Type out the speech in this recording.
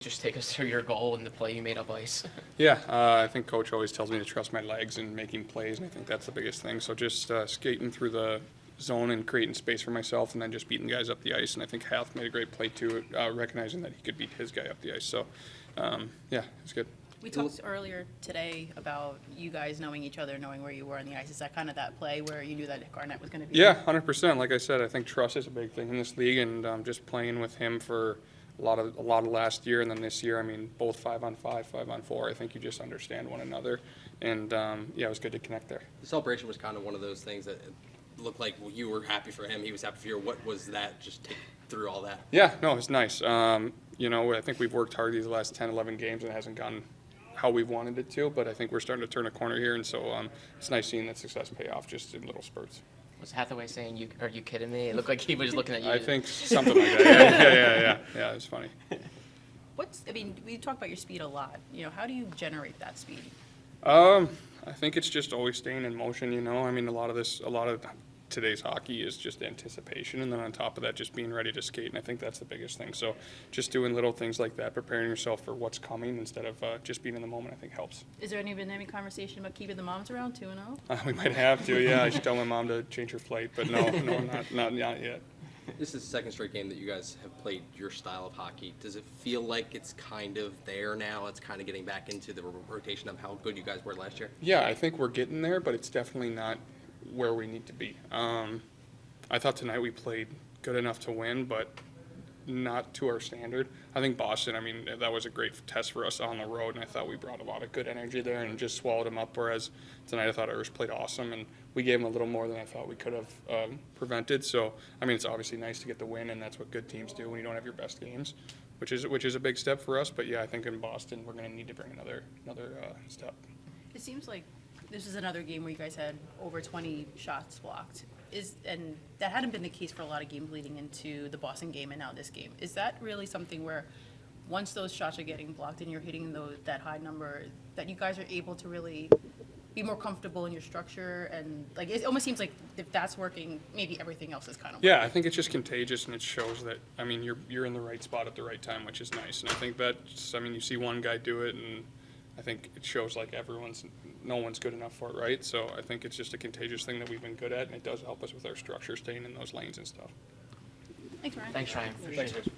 Just take us through your goal and the play you made up ice. Yeah, I think Coach always tells me to trust my legs and making plays, and I think that's the biggest thing. So just skating through the zone and creating space for myself, and then just beating guys up the ice. And I think Half made a great play too, recognizing that he could beat his guy up the ice. So, yeah, it's good. We talked earlier today about you guys knowing each other, knowing where you were on the ice. Is that kind of that play where you knew that Garnett was going to be? Yeah, 100%. Like I said, I think trust is a big thing in this league, and just playing with him for a lot of last year and then this year. I mean, both 5-on-5, 5-on-4. I think you just understand one another, and yeah, it was good to connect there. The celebration was kind of one of those things that it looked like you were happy for him, he was happy for you. What was that? Just take through all that. Yeah, no, it's nice. You know, I think we've worked hard these last 10, 11 games, and it hasn't gone how we've wanted it to, but I think we're starting to turn a corner here, and so it's nice seeing that success pay off just in little spurts. Was Hathaway saying, "Are you kidding me?" It looked like he was looking at you. I think something like that. Yeah, it was funny. We talk about your speed a lot. You know, how do you generate that speed? I think it's just always staying in motion, you know. I mean, a lot of today's hockey is just anticipation, and then on top of that, just being ready to skate, and I think that's the biggest thing. So just doing little things like that, preparing yourself for what's coming instead of just being in the moment, I think helps. Is there been any conversation about keeping the moms around 2-0? We might have to, yeah. I should tell my mom to change her flight, but no, not yet. This is the second straight game that you guys have played your style of hockey. Does it feel like it's kind of there now? It's kind of getting back into the rotation of how good you guys were last year? Yeah, I think we're getting there, but it's definitely not where we need to be. I thought tonight we played good enough to win, but not to our standard. I think Boston, I mean, that was a great test for us on the road, and I thought we brought a lot of good energy there and just swallowed them up, whereas tonight I thought Irish played awesome, and we gave them a little more than I thought we could have prevented. So, I mean, it's obviously nice to get the win, and that's what good teams do when you don't have your best games, which is a big step for us. But, yeah, I think in Boston we're going to need to bring another step. It seems like this is another game where you guys had over 20 shots blocked. And that hadn't been the case for a lot of games leading into the Boston game and now this game. Is that really something where once those shots are getting blocked and you're hitting that high number, that you guys are able to really be more comfortable in your structure? And like it almost seems like if that's working, maybe everything else is kind of working. Yeah, I think it's just contagious, and it shows that, I mean, you're in the right spot at the right time, which is nice. And I think that's, I mean, you see one guy do it, and I think it shows like no one's good enough for it, right? So I think it's just a contagious thing that we've been good at, and it does help us with our structure, staying in those lanes and stuff. Thanks, Ryan. Thanks, Ryan. Thanks, guys.